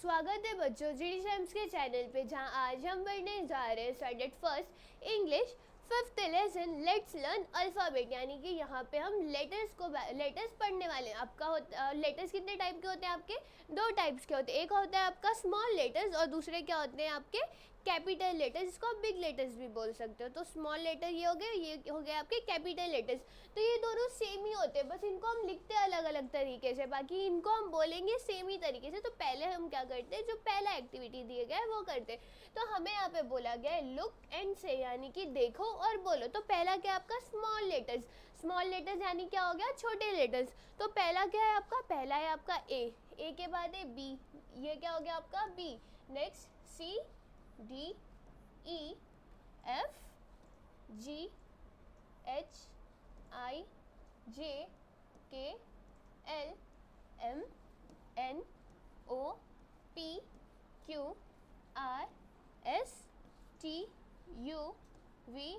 स्वागत है बच्चों जीडी साइंस के चैनल पे, जहां आज हम पढ़ने जा रहे हैं standard first English fifth lesson let's learn alphabet. यानी कि यहाँ पे हम लेटर्स पढ़ने वाले हैं। आपका लेटर्स कितने टाइप के होते हैं? आपके दो टाइप्स के होते हैं। एक होता है आपका स्मॉल लेटर्स और दूसरे क्या होते हैं आपके कैपिटल लेटर्स, जिसको आप बिग लेटर्स भी बोल सकते हो। तो स्मॉल लेटर ये हो गए, ये हो गए आपके कैपिटल लेटर्स। तो ये दोनों सेम ही होते हैं, बस इनको हम लिखते हैं अलग अलग तरीके से, बाकी इनको हम बोलेंगे सेम ही तरीके से। तो पहले हम क्या करते हैं, जो पहला एक्टिविटी दिए गया है वो करते हैं। तो हमें यहाँ पे बोला गया है लुक एंड से, यानी कि देखो और बोलो। तो पहला क्या है आपका स्मॉल लेटर्स यानी क्या हो गया छोटे लेटर्स। तो पहला क्या है आपका, पहला है आपका ए के बाद है बी, ये क्या हो गया आपका B. Next C D E F G H I J K L M N O P Q R S T U V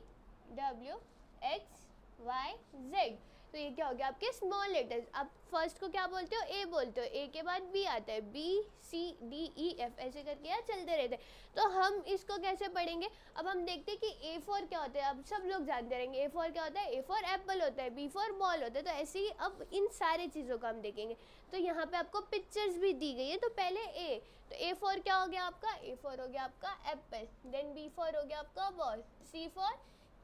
W X Y Z. तो ये क्या हो गया आपके स्मॉल लेटर्स। अब फर्स्ट को क्या बोलते हो, ए बोलते हो। ए के बाद बी आता है, B C D E F ऐसे करके यार चलते रहते हैं। तो हम इसको कैसे पढ़ेंगे, अब हम देखते हैं कि ए फॉर क्या होता है। अब सब लोग जानते रहेंगे ए फॉर क्या होता है, ए फॉर एप्पल होता है, बी फॉर बॉल होता है। तो ऐसे ही अब इन सारे चीज़ों को हम देखेंगे। तो यहाँ पे आपको पिक्चर्स भी दी गई है। तो पहले ए, तो ए फॉर क्या हो गया आपका, ए फॉर हो गया आपका एप्पल। देन बी फॉर हो गया आपका ball, C for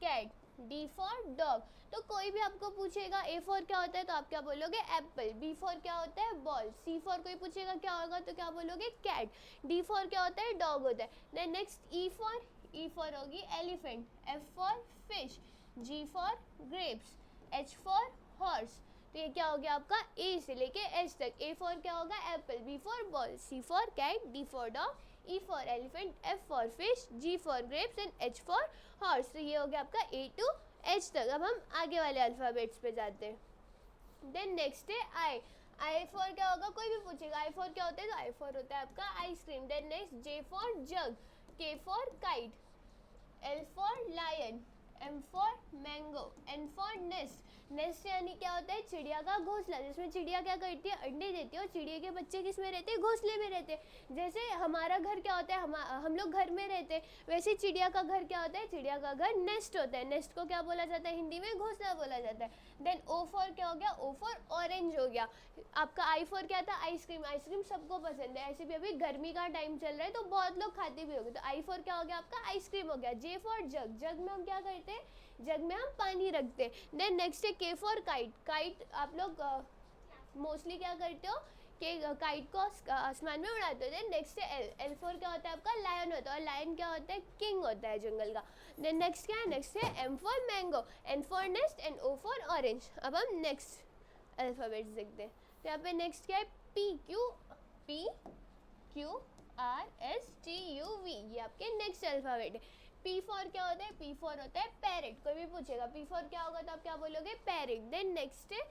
cat, D for dog. तो कोई भी आपको पूछेगा ए फॉर क्या होता है तो आप क्या बोलोगे एप्पल, बी फॉर क्या होता है बॉल, सी फॉर कोई पूछेगा क्या होगा तो क्या बोलोगे कैट, डी फॉर क्या होता है डॉग होता है। देन नेक्स्ट ई फॉर होगी elephant, F for fish, G for grapes, H for horse. तो ये क्या हो गया आपका ए से लेके एच तक। ए फॉर क्या होगा apple, B for ball, C for cat, D for dog, E for elephant, F for fish, G for grapes and H for horse. तो ये हो गया आपका ए टू एच तक। अब हम आगे वाले अल्फ़ाबेट्स पे जाते हैं। देन नेक्स्ट है आई फॉर क्या होगा, कोई भी पूछेगा आई फॉर क्या होता है तो आई फॉर होता है आपका ice cream. Then next J for jug, K for kite, L for lion, M for mango, N for nest यानी क्या होता है चिड़िया का घोंसला, जिसमें चिड़िया क्या करती है अंडे देती है और चिड़िया के बच्चे किस में रहते हैं घोंसले में रहते हैं। जैसे हमारा घर क्या होता है, हम लोग घर में रहते हैं, वैसे चिड़िया का घर क्या होता है, चिड़िया का घर नेस्ट होता है। नेस्ट को क्या बोला जाता है हिंदी में, घोंसला बोला जाता है। देन ओ फॉर क्या हो गया, ओ फॉर ऑरेंज हो गया। आपका आई फॉर क्या था आइसक्रीम सबको पसंद है, ऐसे भी अभी गर्मी का टाइम चल रहा है तो बहुत लोग खाते भी होंगे। तो आई फॉर क्या हो गया आपका आइसक्रीम हो गया। जे फॉर जग में हम क्या करते हैं, जग में हम पानी रखते हैं। देन नेक्स्ट है के फॉर काइट आप लोग मोस्टली क्या करते हो कि काइट को आसमान में उड़ाते हो। देन नेक्स्ट है एल फॉर क्या होता है आपका लायन होता है, और लायन क्या होता है किंग होता है जंगल का। देन नेक्स्ट क्या है, नेक्स्ट है M for mango, N for nest and O for orange. अब हम नेक्स्ट अल्फ़ाबेट्स देखते हैं। तो यहाँ पे नेक्स्ट क्या है P Q R S T U V, ये आपके नेक्स्ट अल्फ़ाबेट है। पी फॉर क्या होता है, पी फॉर होता है पैरेट, कोई भी पूछेगा पी फॉर क्या होगा तो आप क्या बोलोगे पैरेट। देन नेक्स्ट है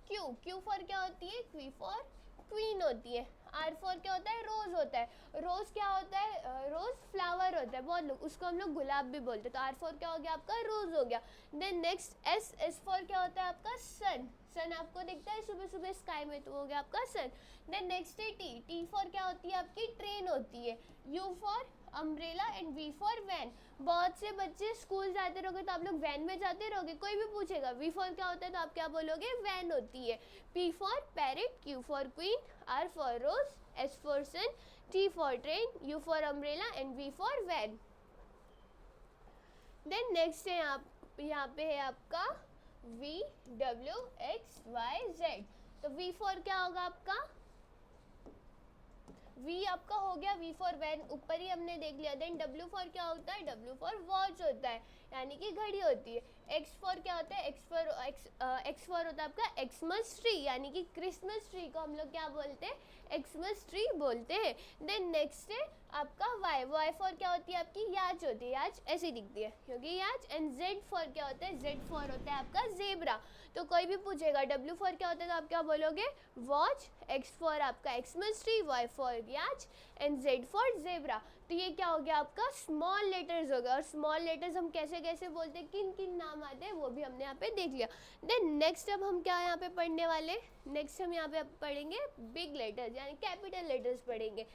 क्यू फॉर क्या होती है, क्वी फॉर क्वीन होती है। आर फॉर क्या होता है रोज होता है, रोज क्या होता है रोज फ्लावर होता है, बहुत लोग उसको हम लोग गुलाब भी बोलते हैं। तो आर फॉर क्या हो गया आपका रोज हो गया। देन नेक्स्ट एस फॉर क्या होता है आपका सन आपको दिखता है सुबह सुबह स्काई में, तो हो गया आपका सन। देन नेक्स्ट है टी फॉर क्या होती है आपकी ट्रेन होती है। U for umbrella and V for van. बहुत से बच्चे स्कूल जाते रहोगे तो आप लोग वैन में जाते रहोगे, कोई भी पूछेगा वी फॉर क्या होता है तो आप क्या बोलोगे वैन होती है। P for parrot, Q for queen, R for rose, S for sun, T for train, U for umbrella and V for van. Then next है यहाँ पे है आपका V W X Y Z. तो वी फॉर क्या होगा आपका, we आपका हो गया वी फॉर वैन, ऊपर ही हमने देख लिया। देन डब्ल्यू फॉर क्या होता है, डब्ल्यू फॉर वॉच होता है, यानी कि घड़ी होती है। एक्स फॉर क्या होता है, एक्स फॉर होता है आपका एक्समस ट्री, यानी कि क्रिसमस ट्री को हम लोग क्या बोलते हैं एक्समस ट्री बोलते हैं। देन नेक्स्ट है आपका वाई फॉर क्या होती है आपकी याच होती है, याच ऐसी दिखती है क्योंकि याच। एंड जेड फॉर क्या होता है, जेड फॉर होता है आपका जेब्रा। तो कोई भी पूछेगा डब्ल्यू फॉर क्या होता है तो आप क्या बोलोगे वॉच, एक्स फॉर आपका एक्समस ट्री, वाई फॉर याच एंड जेड फॉर जेब्रा। तो ये क्या हो गया आपका स्मॉल लेटर्स हो गया। और स्मॉल लेटर्स हम कैसे कैसे बोलते हैं, किन किन नाम आते हैं वो भी हमने यहाँ पे देख लिया। देन नेक्स्ट अब हम क्या यहाँ पे पढ़ने वाले, नेक्स्ट हम यहाँ पे पढ़ेंगे बिग लेटर्स यानी कैपिटल लेटर्स पढ़ेंगे।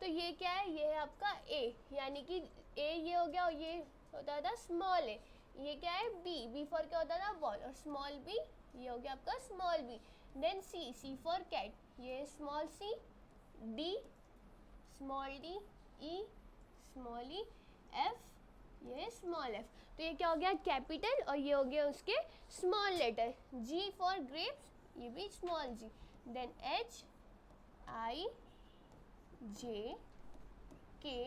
तो ये क्या है, ये है आपका ए, यानी कि ए ये हो गया और ये होता था स्मॉल ए। ये क्या है बी, बी फॉर क्या होता था बॉल, और स्मॉल बी ये हो गया आपका small B. Then C, C for cat, ये small C. D small D, E small E, F ये स्मॉल एफ। तो ये क्या हो गया कैपिटल और ये हो गया उसके small letter. G for grapes, ये भी small G. Then H I J K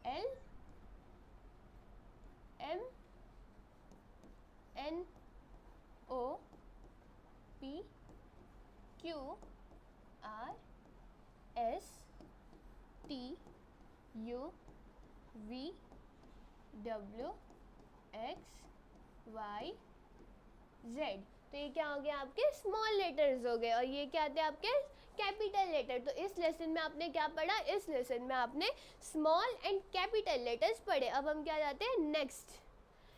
L M N O P Q R S T U V W X Y Z. तो ये क्या हो गया आपके स्मॉल लेटर्स हो गए और ये क्या थे आपके कैपिटल लेटर। तो इस लेसन में आपने क्या पढ़ा, इस लेसन में आपने स्मॉल एंड कैपिटल लेटर्स पढ़े। अब हम क्या जाते हैं नेक्स्ट।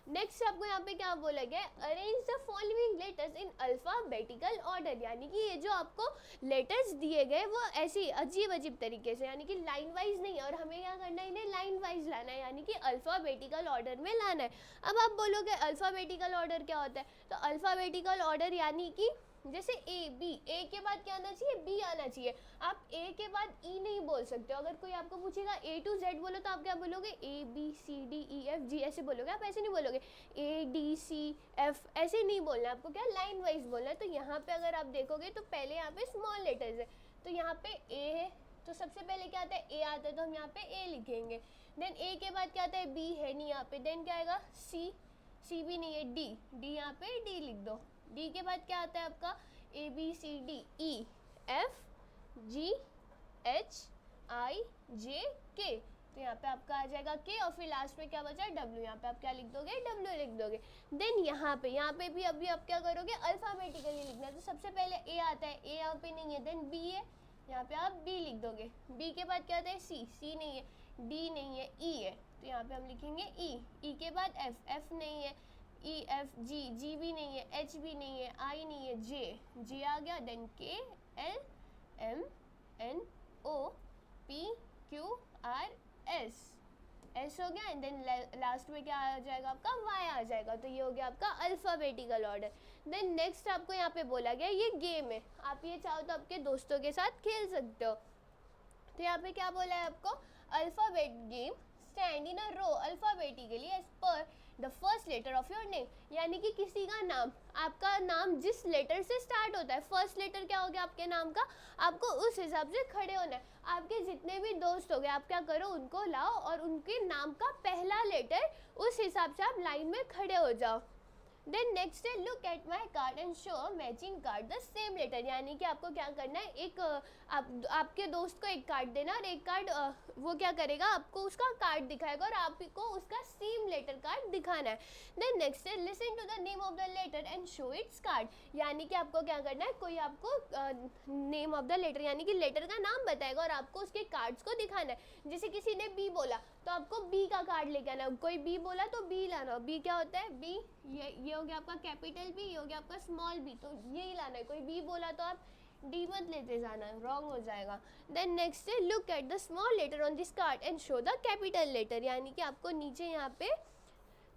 नेक्स्ट आपको यहाँ पे क्या बोला गया है, arrange the following letters in alphabetical order, यानी कि ये जो आपको लेटर्स दिए गए वो ऐसी अजीब अजीब तरीके से, यानी कि लाइन वाइज नहीं, और हमें क्या करना है इन्हें लाइन वाइज लाना है, यानी कि अल्फाबेटिकल ऑर्डर में लाना है। अब आप बोलोगे अल्फाबेटिकल ऑर्डर क्या होता है, तो अल्फाबेटिकल ऑर्डर यानी कि जैसे ए बी, ए के बाद क्या आना चाहिए बी आना चाहिए। आप ए के बाद ई नहीं बोल सकते हो। अगर कोई आपको पूछेगा ए टू जेड बोलो तो आप क्या बोलोगे A B C D E F G ऐसे बोलोगे, आप ऐसे नहीं बोलोगे ए डी सी एफ, ऐसे नहीं बोलना, आपको क्या लाइन वाइज बोलना है। तो यहाँ पे अगर आप देखोगे तो पहले यहाँ पे स्मॉल लेटर्स है, तो यहाँ पे ए है, तो सबसे पहले क्या आता है ए आता है, तो हम यहाँ पे ए लिखेंगे। देन ए के बाद क्या आता है बी है नहीं यहाँ पे, देन क्या आएगा सी, सी भी नहीं है, डी, डी यहाँ पे डी लिख दो। डी के बाद क्या आता है आपका A B C D E F G H I J K, तो यहाँ पे आपका आ जाएगा के, और फिर लास्ट में क्या बचा डब्ल्यू, यहाँ पे आप क्या लिख दोगे डब्ल्यू लिख दोगे। देन यहाँ पे भी अभी आप क्या करोगे अल्फाबेटिकली लिखना है, तो सबसे पहले ए आता है, ए यहाँ पे नहीं है, देन बी है, यहाँ पे आप बी लिख दोगे। बी के बाद क्या आता है सी, सी नहीं है, डी नहीं है, ई है, तो यहाँ पे हम लिखेंगे ई। ई के बाद एफ, एफ नहीं है, ई एफ जी, जी भी नहीं है, एच भी नहीं है, आई नहीं है, जे, जे आ गया। Then K L M N O P Q R S, S हो गया। एंड देन लास्ट में क्या आ जाएगा आपका वाई आ जाएगा। तो ये हो गया आपका अल्फाबेटिकल ऑर्डर। देन नेक्स्ट आपको यहाँ पे बोला गया ये गेम है, आप ये चाहो तो आपके दोस्तों के साथ खेल सकते हो। तो यहाँ पे क्या बोला है आपको, alphabet game stand in a row alphabetically as per the first letter of your name, यानी कि किसी का नाम, आपका नाम जिस लेटर से स्टार्ट होता है, फर्स्ट लेटर क्या हो गया आपके नाम का, आपको उस हिसाब से खड़े होना है। आपके जितने भी दोस्त हो गए आप क्या करो उनको लाओ और उनके नाम का पहला लेटर उस हिसाब से आप लाइन में खड़े हो जाओ। देन नेक्स्ट है look at my card and show matching card the same letter, यानी कि आपको क्या करना है, एक आपके दोस्त को एक कार्ड देना और एक कार्ड वो क्या करेगा आपको उसका कार्ड दिखाएगा और आपको उसका सेम लेटर कार्ड दिखाना है। देन नेक्स्ट है listen to the name of the letter and show its card, यानी कि आपको क्या करना है, कोई आपको नेम ऑफ द लेटर यानी कि लेटर का नाम बताएगा और आपको उसके कार्ड्स को दिखाना है। जैसे किसी ने बी बोला तो आपको बी का कार्ड लेके आना, कोई बी बोला तो बी लाना। बी क्या होता है बी, ये हो गया आपका कैपिटल बी, ये हो गया आपका स्मॉल बी, तो यही लाना है। कोई बी बोला तो आप डी मत लेते जाना, रॉन्ग हो जाएगा। देन नेक्स्ट है look at the small letter on this card and show the capital letter, यानी कि आपको नीचे यहाँ पे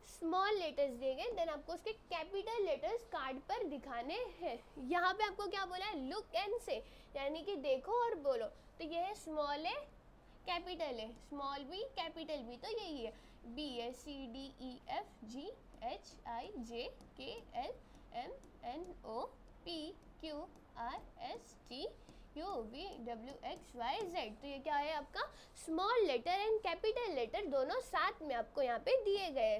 स्मॉल लेटर्स दिए गए, देन आपको उसके कैपिटल लेटर्स कार्ड पर दिखाने हैं। यहाँ पे आपको क्या बोला है लुक एंड से, यानी कि देखो और बोलो। तो ये है स्मॉल है कैपिटल है, स्मॉल बी कैपिटल बी, तो यही है बी है C D E F G H I J K L M N O P Q R S T U V W X Y Z. तो ये क्या है आपका small letter and capital letter दोनों साथ में आपको यहाँ पे दिए गए।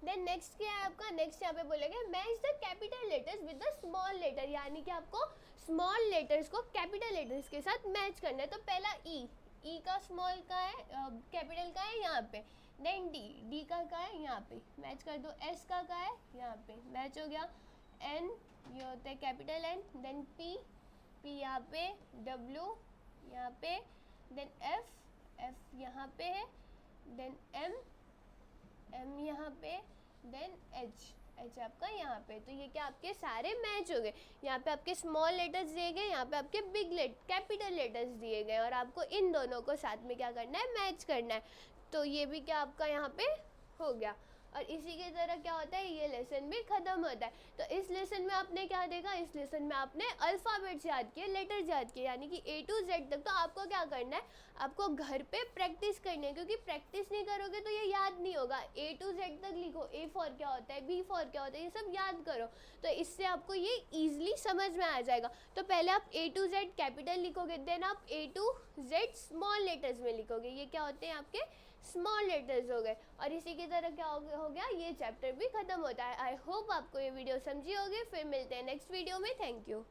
देन नेक्स्ट क्या है आपका, नेक्स्ट यहाँ पे बोलेंगे match the capital letters with the small letter, यानी कि आपको स्मॉल लेटर्स को कैपिटल लेटर्स के साथ मैच करना है। तो पहला ई, ई का स्मॉल का है कैपिटल का है यहाँ पे। देन डी, डी का है यहाँ पे, मैच कर दो। एस का है यहाँ पे, मैच हो गया। एन ये होता है capital N. Then P, P यहाँ पे। डब्ल्यू यहाँ पे। देन एफ, एफ यहाँ पे है। देन एम, एम यहाँ पे। देन एच, एच आपका यहाँ पे, तो ये क्या आपके सारे मैच हो गए। यहाँ पे आपके स्मॉल लेटर्स दिए गए, यहाँ पे आपके कैपिटल लेटर्स दिए गए, और आपको इन दोनों को साथ में क्या करना है, मैच करना है। तो ये भी क्या आपका यहाँ पे हो गया। और इसी की तरह क्या होता है, ये लेसन भी ख़त्म होता है। तो इस लेसन में आपने क्या देखा, इस लेसन में आपने अल्फ़ाबेट्स याद किए, लेटर्स याद किए, यानी कि A to Z तक। तो आपको क्या करना है, आपको घर पे प्रैक्टिस करनी है, क्योंकि प्रैक्टिस नहीं करोगे तो ये याद नहीं होगा। A to Z तक लिखो, A फॉर क्या होता है, B फॉर क्या होता है, ये सब याद करो, तो इससे आपको ये ईजिली समझ में आ जाएगा। तो पहले आप A to Z कैपिटल लिखोगे, देन आप A to Z small letters में लिखोगे, ये क्या होते हैं आपके स्मॉल लेटर्स हो गए। और इसी की तरह क्या हो गया, ये चैप्टर भी खत्म होता है। आई होप आपको ये वीडियो समझी होगी। फिर मिलते हैं नेक्स्ट वीडियो में। Thank you.